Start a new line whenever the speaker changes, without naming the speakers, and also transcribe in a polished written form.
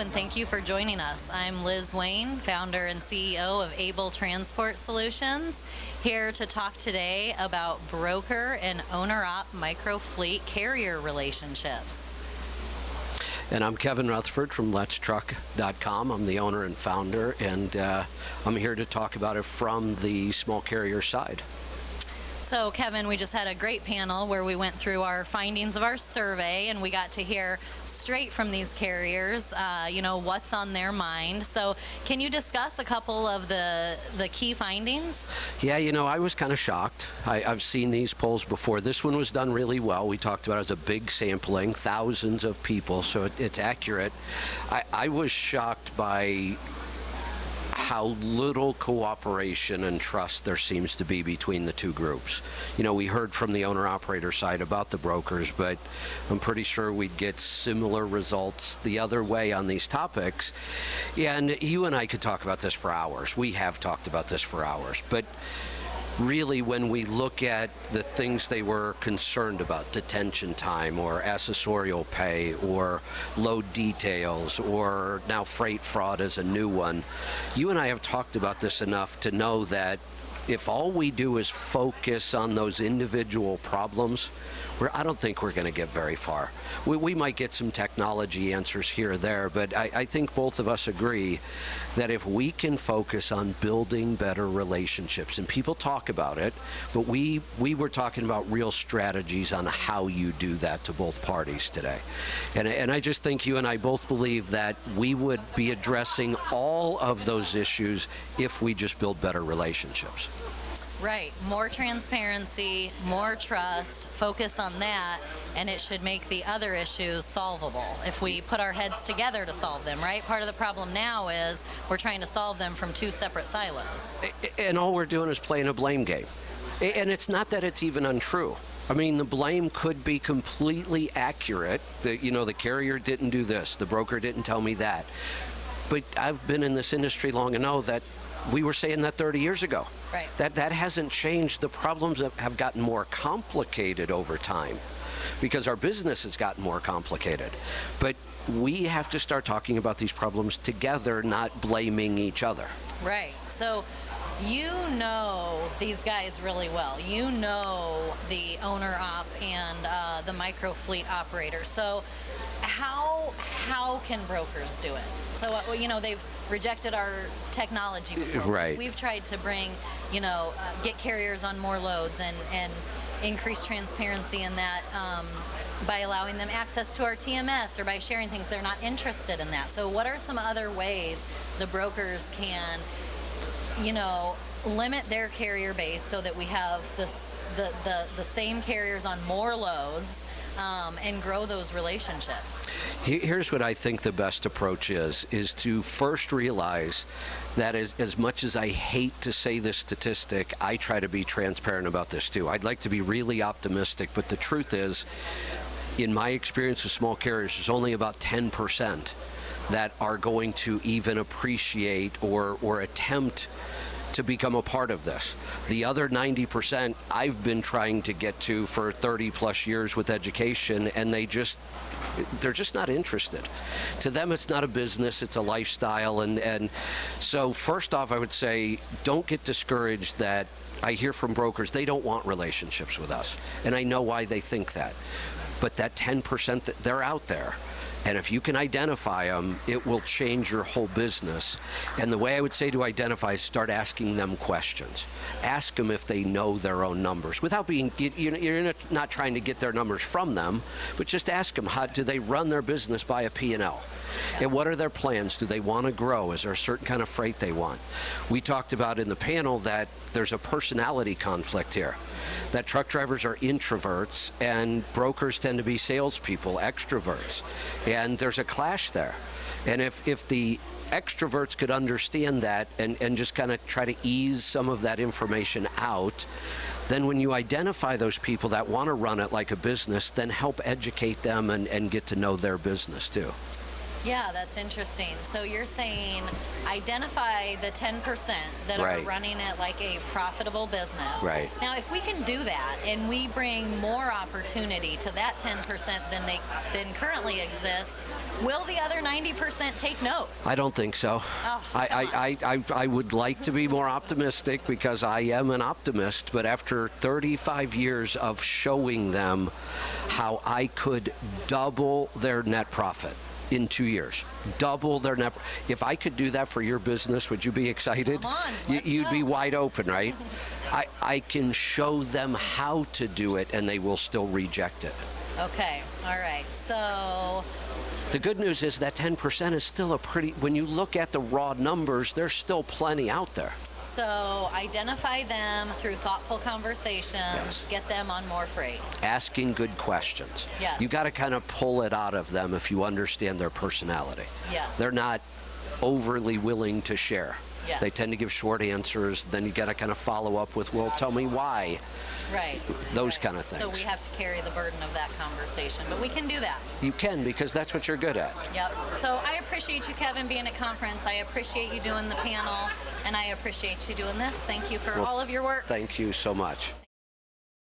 and thank you for joining us. I'm Liz Wayne, founder and CEO of Able Transport Solutions, here to talk today about broker and owner-op micro-fleet carrier relationships.
And I'm Kevin Rutherford from Let'sTruck.com. I'm the owner and founder, and I'm here to talk about it from the small carrier side.
So Kevin, we just had a great panel where we went through our findings of our survey, and we got to hear straight from these carriers, what's on their mind. So can you discuss a couple of the key findings?
Yeah, I was kind of shocked. I've seen these polls before. This one was done really well. We talked about it as a big sampling, thousands of people, so it's accurate. I was shocked by how little cooperation and trust there seems to be between the two groups. We heard from the owner-operator side about the brokers, but I'm pretty sure we'd get similar results the other way on these topics. And you and I could talk about this for hours. We have talked about this for hours. But really, when we look at the things they were concerned about, detention time or accessorial pay or load details or now freight fraud is a new one, you and I have talked about this enough to know that if all we do is focus on those individual problems, I don't think we're going to get very far. We might get some technology answers here or there, but I think both of us agree that if we can focus on building better relationships, and people talk about it, but we were talking about real strategies on how you do that to both parties today. And I just think you and I both believe that we would be addressing all of those issues if we just build better relationships.
Right. More transparency, more trust, focus on that, and it should make the other issues solvable if we put our heads together to solve them, right? Part of the problem now is we're trying to solve them from two separate silos.
And all we're doing is playing a blame game. And it's not that it's even untrue. I mean, the blame could be completely accurate. The carrier didn't do this, the broker didn't tell me that. But I've been in this industry long enough that we were saying that 30 years ago.
Right.
That hasn't changed. The problems have gotten more complicated over time because our business has gotten more complicated. But we have to start talking about these problems together, not blaming each other.
Right. So you know these guys really well. You know the owner-op and the micro-fleet operator. So how can brokers do it? So, they've rejected our technology before.
Right.
We've tried to bring, get carriers on more loads and increase transparency in that by allowing them access to our TMS or by sharing things. They're not interested in that. So what are some other ways the brokers can, limit their carrier base so that we have the same carriers on more loads and grow those relationships?
Here's what I think the best approach is to first realize that as much as I hate to say this statistic, I try to be transparent about this too. I'd like to be really optimistic, but the truth is, in my experience with small carriers, there's only about 10% that are going to even appreciate or attempt to become a part of this. The other 90% I've been trying to get to for 30 plus years with education, and they're just not interested. To them, it's not a business, it's a lifestyle. And so first off, I would say, don't get discouraged that I hear from brokers, they don't want relationships with us. And I know why they think that. But that 10%, they're out there. And if you can identify them, it will change your whole business. And the way I would say to identify is start asking them questions. Ask them if they know their own numbers. Without being, you're not trying to get their numbers from them, but just ask them, how do they run their business by a P&L? And what are their plans? Do they want to grow? Is there a certain kind of freight they want? We talked about in the panel that there's a personality conflict here. That truck drivers are introverts and brokers tend to be salespeople, extroverts. And there's a clash there. And if the extroverts could understand that and just kind of try to ease some of that information out, then when you identify those people that want to run it like a business, then help educate them and get to know their business too.
Yeah, that's interesting. So you're saying identify the 10% that are
Right.
running it like a profitable business.
Right.
Now, if we can do that and we bring more opportunity to that 10% than currently exists, will the other 90% take note?
I don't think so.
Oh,
I would like to be more optimistic because I am an optimist, but after 35 years of showing them how I could double their net profit in 2 years, double their net. If I could do that for your business, would you be excited?
Come on, let's
You'd be
go.
wide open, right? I can show them how to do it and they will still reject it.
Okay, all right. So,
The good news is that 10% is still a pretty, when you look at the raw numbers, there's still plenty out there.
so identify them through thoughtful conversations,
Yes.
get them on more freight.
Asking good questions.
Yes.
You got to kind of pull it out of them if you understand their personality.
Yes.
They're not overly willing to share.
Yes.
They tend to give short answers. Then you got to kind of follow up with, well, tell me why.
Right.
Those
right.
kind of
So
things.
we have to carry the burden of that conversation, but we can do that.
You can because that's what you're good at.
Yep. So I appreciate you, Kevin, being at conference. I appreciate you doing the panel, and I appreciate you doing this. Thank you for
Well,
all of your work.
Thank you so much.